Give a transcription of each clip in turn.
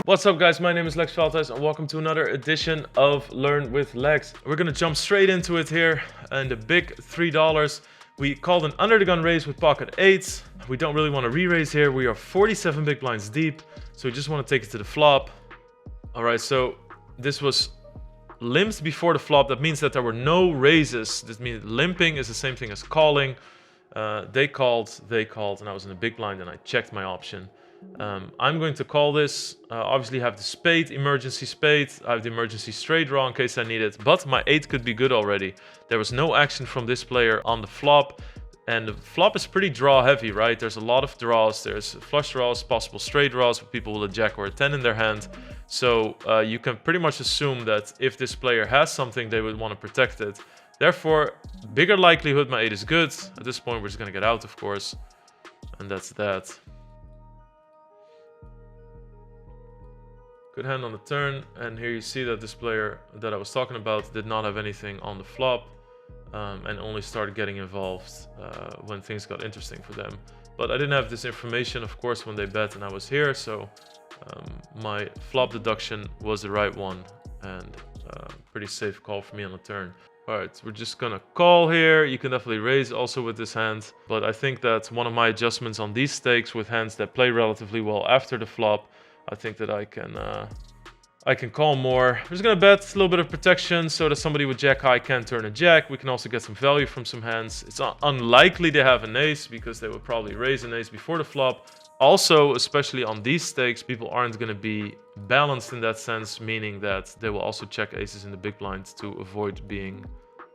What's up guys, my name is Lex Veldhuis and welcome to another edition of Learn with Lex. We're gonna jump straight into it here and the big $3. We called an under the gun raise with pocket eights. We don't really want to re-raise here. We are 47 big blinds deep, so we just want to take it to the flop. Alright, so this was limped before the flop. That means that there were no raises. This means limping is the same thing as calling. They called, and I was in a big blind and I checked my option. I'm going to call this. Obviously have the spade, emergency spade. I have the emergency straight draw in case I need it, but my 8 could be good already. There was no action from this player on the flop, and the flop is pretty draw heavy, right? There's a lot of draws. There's flush draws, possible straight draws with people with a jack or a 10 in their hand. So you can pretty much assume that if this player has something, they would want to protect it. Therefore, bigger likelihood my 8 is good. At this point, we're just going to get out, of course. And that's that. Good hand on the turn, and here you see that this player that I was talking about did not have anything on the flop and only started getting involved when things got interesting for them. But I didn't have this information, of course, when they bet and I was here, so my flop deduction was the right one and pretty safe call for me on the turn. Alright, we're just gonna call here. You can definitely raise also with this hand, but I think that one of my adjustments on these stakes with hands that play relatively well after the flop, I think that I can call more. We're just gonna bet a little bit of protection so that somebody with jack high can turn a jack. We can also get some value from some hands. It's unlikely they have an ace because they would probably raise an ace before the flop. Also, especially on these stakes, people aren't gonna be balanced in that sense, meaning that they will also check aces in the big blind to avoid being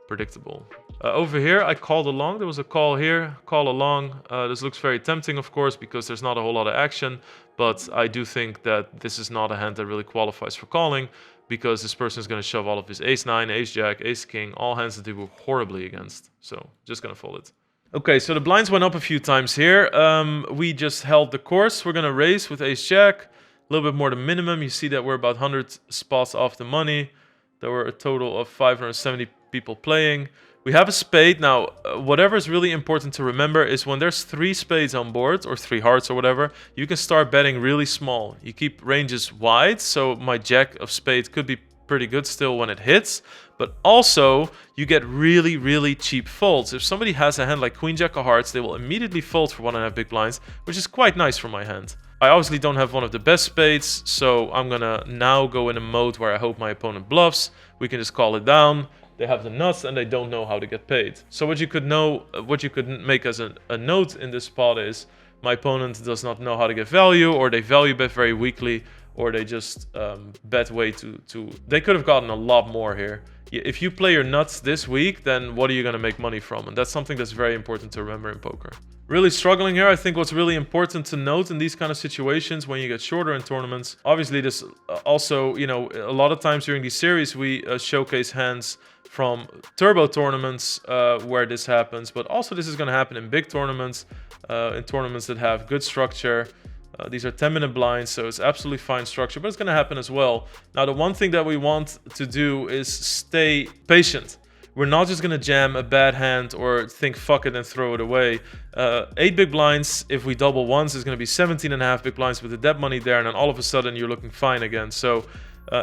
predictable. Over here, I called along. There was a call here, call along. This looks very tempting, of course, because there's not a whole lot of action. But I do think that this is not a hand that really qualifies for calling, because this person is going to shove all of his ace-9, ace-jack, ace-king, all hands that they were horribly against. So, just going to fold it. Okay, so the blinds went up a few times here. We just held the course. We're going to raise with ace-jack. A little bit more than minimum. You see that we're about 100 spots off the money. There were a total of 570 people playing. We have a spade. Now, whatever is really important to remember is when there's 3 spades on board, or 3 hearts or whatever, you can start betting really small. You keep ranges wide, so my jack of spades could be pretty good still when it hits, but also you get really, really cheap folds. If somebody has a hand like queen jack of hearts, they will immediately fold for 1.5 big blinds, which is quite nice for my hand. I obviously don't have one of the best spades, so I'm gonna now go in a mode where I hope my opponent bluffs. We can just call it down. They have the nuts and they don't know how to get paid. So what you could make as a note in this spot is my opponent does not know how to get value, or they value bet very weakly, or they just bet way too. They could have gotten a lot more here. If you play your nuts this week, then what are you going to make money from? And that's something that's very important to remember in poker. Really struggling here. I think what's really important to note in these kind of situations when you get shorter in tournaments, obviously this also, you know, a lot of times during these series we showcase hands from turbo tournaments where this happens, but also this is going to happen in big tournaments, in tournaments that have good structure. These are 10-minute blinds, so it's absolutely fine structure, but it's going to happen as well. Now, the one thing that we want to do is stay patient. We're not just going to jam a bad hand or think fuck it and throw it away. 8 big blinds, if we double once, is going to be 17.5 big blinds with the dead money there, and then all of a sudden you're looking fine again. So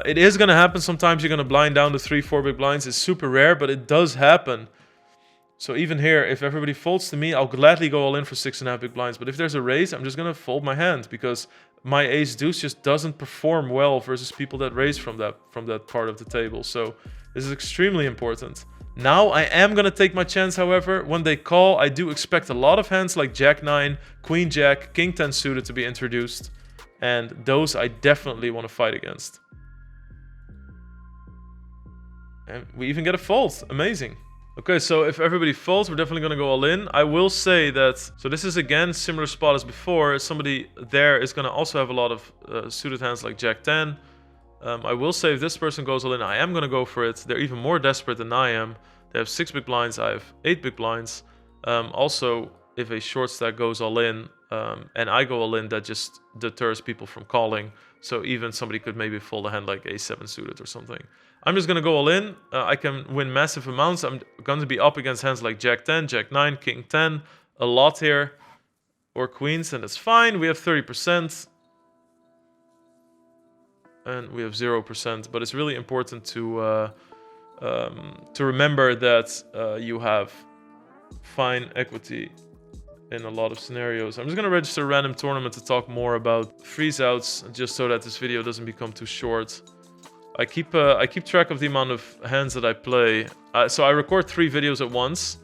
it is going to happen. Sometimes you're going to blind down to 3-4 big blinds. It's super rare, but it does happen. So even here, if everybody folds to me, I'll gladly go all in for 6.5 big blinds. But if there's a raise, I'm just going to fold my hand because my ace deuce just doesn't perform well versus people that raise from that part of the table. So this is extremely important. Now I am going to take my chance, however. When they call, I do expect a lot of hands like jack-9, queen-jack, king-10 suited to be introduced. And those I definitely want to fight against. And we even get a fold. Amazing. Okay, so if everybody folds, we're definitely going to go all in. I will say that, so this is again similar spot as before. Somebody there is going to also have a lot of suited hands like jack-10. I will say if this person goes all in, I am going to go for it. They're even more desperate than I am. They have 6 big blinds, I have 8 big blinds. Also, if a short stack goes all in and I go all in, that just deters people from calling. So even somebody could maybe fold a hand like a7 suited or something. I'm just going to go all in. I can win massive amounts. I'm going to be up against hands like jack-10, jack-9, king-10. A lot here. Or queens, and that's fine. We have 30%. and we have 0%. But it's really important to remember that you have fine equity in a lot of scenarios. I'm just gonna register a random tournament to talk more about freeze outs, just so that this video doesn't become too short. I keep track of the amount of hands that I play. So I record 3 videos at once.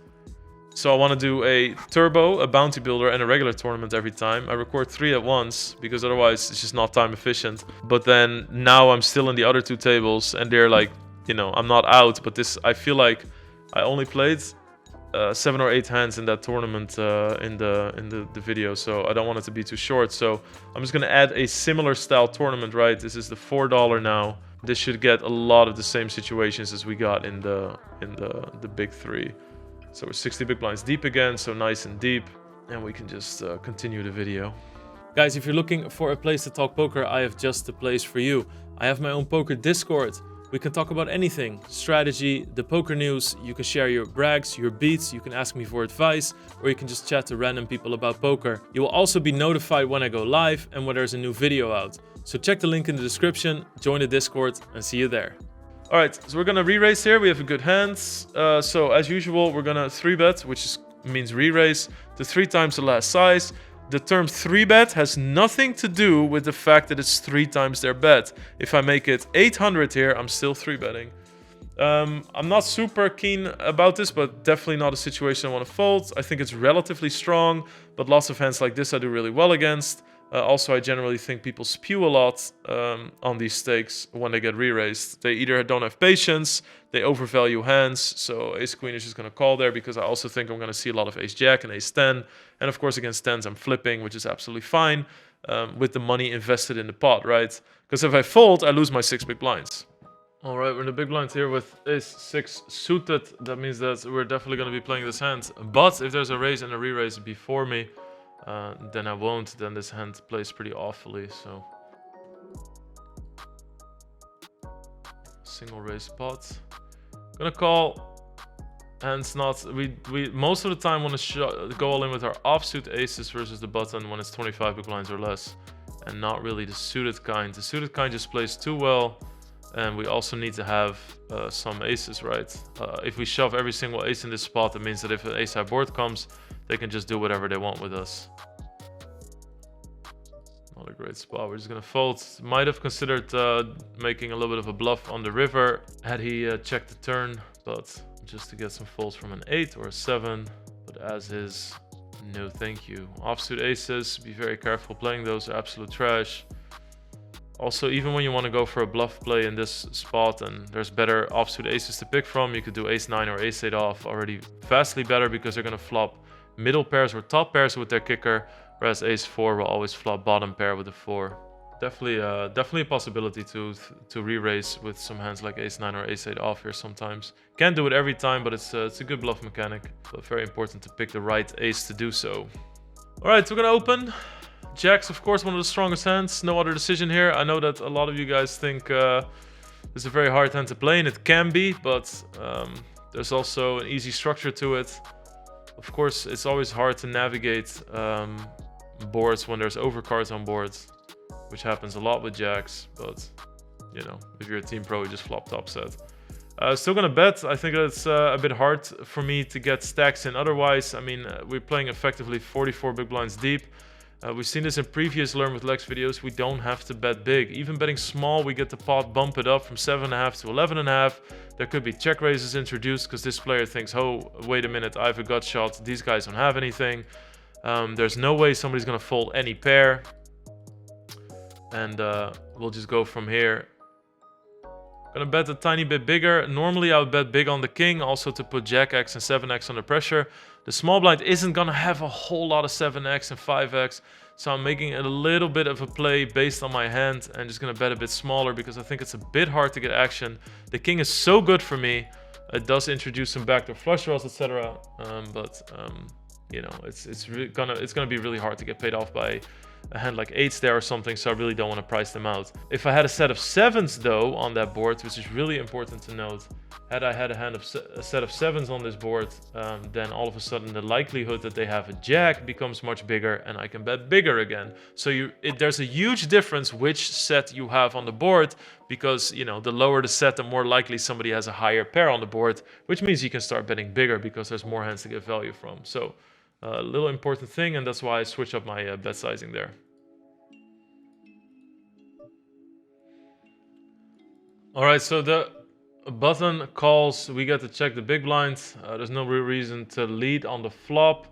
So I want to do a turbo, a bounty builder, and a regular tournament every time. I record 3 at once because otherwise it's just not time efficient. But then now I'm still in the other 2 tables, and they're like, you know, I'm not out, but this, I feel like I only played 7 or 8 hands in that tournament in the video, so I don't want it to be too short. So I'm just gonna add a similar style tournament, right? This is the $4 now. This should get a lot of the same situations as we got in the big 3. So we're 60 big blinds deep again, so nice and deep, and we can just continue the video. Guys, if you're looking for a place to talk poker, I have just the place for you. I have my own poker Discord. We can talk about anything, strategy, the poker news. You can share your brags, your beats, you can ask me for advice, or you can just chat to random people about poker. You will also be notified when I go live and when there's a new video out. So check the link in the description, join the Discord, and see you there. Alright, so we're gonna re-raise here. We have a good hand. So as usual, we're gonna 3-bet, which means re-raise to 3 times the last size. The term 3-bet has nothing to do with the fact that it's 3 times their bet. If I make it 800 here, I'm still 3-betting. I'm not super keen about this, but definitely not a situation I want to fold. I think it's relatively strong, but lots of hands like this I do really well against. Also, I generally think people spew a lot on these stakes when they get re-raised. They either don't have patience, they overvalue hands, so ace-queen is just going to call there, because I also think I'm going to see a lot of ace-jack and ace-10. And of course, against 10s, I'm flipping, which is absolutely fine with the money invested in the pot, right? Because if I fold, I lose my 6 big blinds. All right, we're in the big blinds here with ace-6 suited. That means that we're definitely going to be playing this hand. But if there's a raise and a re-raise before me, then I won't. Then this hand plays pretty awfully, so single raise pot. Gonna call. Hands not. We most of the time want to go all in with our offsuit aces versus the button when it's 25 big blinds or less, and not really the suited kind. The suited kind just plays too well, and we also need to have some aces, right? If we shove every single ace in this spot, it means that if an ace high board comes, they can just do whatever they want with us. Not a great spot. We're just gonna fold. Might have considered making a little bit of a bluff on the river had he checked the turn, but just to get some folds from an 8 or a 7. But as is, no thank you. Offsuit aces, be very careful playing those. Are absolute trash. Also, even when you want to go for a bluff play in this spot and there's better offsuit aces to pick from, you could do ace-9 or ace-8 off, already vastly better, because they're going to flop middle pairs or top pairs with their kicker, whereas ace-4 will always flop bottom pair with a 4. Definitely a possibility to re-raise with some hands like ace-9 or ace-8 off here sometimes. Can't do it every time, but it's a good bluff mechanic. But very important to pick the right ace to do so. Alright, so we're going to open. Jack's, of course, one of the strongest hands. No other decision here. I know that a lot of you guys think it's a very hard hand to play, and it can be, but there's also an easy structure to it. Of course, it's always hard to navigate boards when there's overcards on boards, which happens a lot with jacks, but, you know, if you're a team pro, you just flop top set. Still gonna bet. I think it's a bit hard for me to get stacks in otherwise. I mean, we're playing effectively 44 big blinds deep. We've seen this in previous Learn with Lex videos. We don't have to bet big. Even betting small, we get the pot bump it up from 7.5 to 11.5. There could be check raises introduced because this player thinks, oh, wait a minute, I have a gut shot. These guys don't have anything. There's no way somebody's going to fold any pair. And we'll just go from here. Gonna bet a tiny bit bigger. Normally I would bet big on the king, also to put Jack-X and 7X under pressure. The small blind isn't gonna have a whole lot of 7X and 5X, so I'm making it a little bit of a play based on my hand and just gonna bet a bit smaller because I think it's a bit hard to get action. The king is so good for me. It does introduce some backdoor flush draws, etc. You know, it's gonna be really hard to get paid off by a hand like 8s there or something, so I really don't want to price them out. If I had a set of 7s though on that board, which is really important to note, had I had a set of 7s on this board, then all of a sudden the likelihood that they have a jack becomes much bigger, and I can bet bigger again. So there's a huge difference which set you have on the board, because, you know, the lower the set, the more likely somebody has a higher pair on the board, which means you can start betting bigger because there's more hands to get value from. So a little important thing, and that's why I switch up my bet sizing there. All right, so the button calls, we get to check the big blinds. There's no real reason to lead on the flop.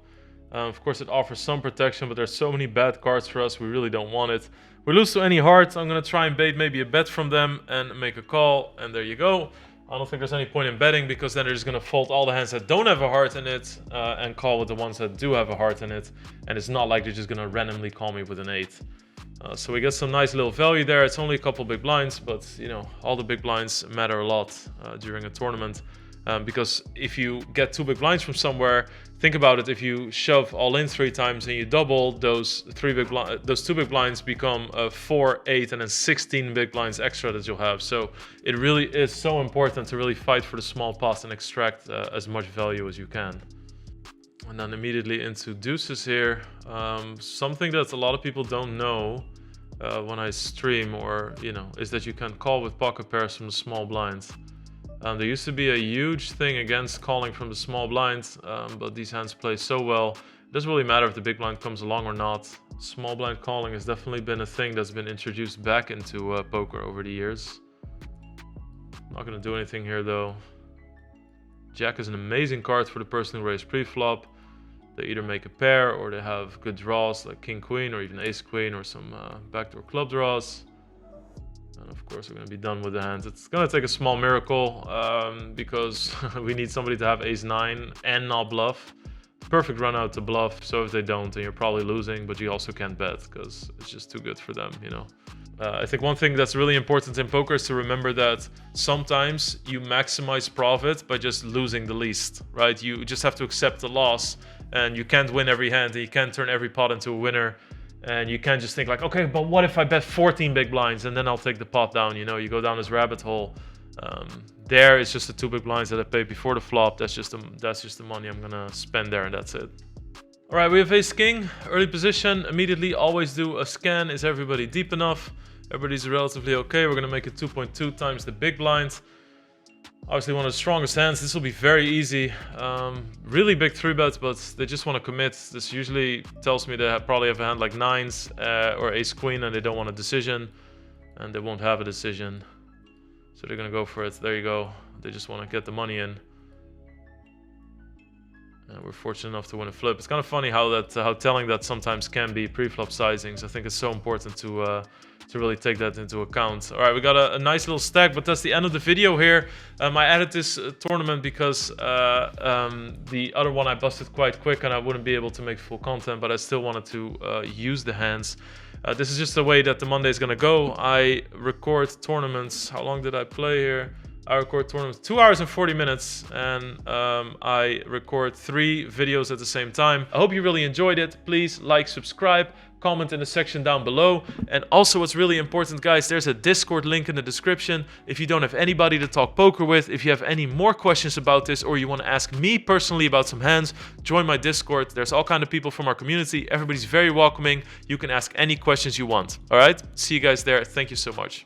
Of course, it offers some protection, but there's so many bad cards for us, we really don't want it. We lose to any heart. I'm going to try and bait maybe a bet from them and make a call, and there you go. I don't think there's any point in betting, because then they're just going to fold all the hands that don't have a heart in it and call with the ones that do have a heart in it. And it's not like they're just going to randomly call me with an 8. So we get some nice little value there. It's only a couple big blinds, but, you know, all the big blinds matter a lot during a tournament. Because if you get 2 big blinds from somewhere, think about it. If you shove all in 3 times and you double, those 2 big blinds become 4, 8, and then 16 big blinds extra that you'll have. So it really is so important to really fight for the small pot and extract as much value as you can. And then immediately into deuces here. Something that a lot of people don't know when I stream, or, you know, is that you can call with pocket pairs from the small blinds. There used to be a huge thing against calling from the small blind, but these hands play so well. It doesn't really matter if the big blind comes along or not. Small blind calling has definitely been a thing that's been introduced back into poker over the years. Not going to do anything here though. Jack is an amazing card for the person who raised pre-flop. They either make a pair or they have good draws like king queen or even ace queen or some backdoor club draws. And of course we're going to be done with the hands. It's going to take a small miracle because we need somebody to have ace 9 and not bluff. Perfect run out to bluff, so if they don't, then you're probably losing, but you also can't bet because it's just too good for them, you know. I think one thing that's really important in poker is to remember that sometimes you maximize profit by just losing the least, right? You just have to accept the loss, and you can't win every hand, and you can't turn every pot into a winner. And you can't just think like, okay, but what if I bet 14 big blinds and then I'll take the pot down? You know, you go down this rabbit hole. There it's just the 2 big blinds that I paid before the flop. That's just the money I'm gonna spend there, and that's it. All right, we have ace king, early position. Immediately, always do a scan. Is everybody deep enough? Everybody's relatively okay. We're gonna make it 2.2 times the big blind. Obviously one of the strongest hands. This will be very easy. Really big 3-bets, but they just want to commit. This usually tells me they probably have a hand like 9s or ace queen, and they don't want a decision, and they won't have a decision. So they're going to go for it. There you go. They just want to get the money in. And we're fortunate enough to win a flip. It's kind of funny how telling that sometimes can be pre-flop sizings. I think it's so important to really take that into account. All right, we got a nice little stack, but that's the end of the video here. I added this tournament because the other one I busted quite quick and I wouldn't be able to make full content, but I still wanted to use the hands. This is just the way that the Monday is going to go. I record tournaments. How long did I play here? I record tournaments 2 hours and 40 minutes, and I record 3 videos at the same time. I hope you really enjoyed it. Please like, subscribe, comment in the section down below. And also what's really important, guys, there's a Discord link in the description. If you don't have anybody to talk poker with, if you have any more questions about this, or you want to ask me personally about some hands, join my Discord. There's all kinds of people from our community. Everybody's very welcoming. You can ask any questions you want. All right, see you guys there. Thank you so much.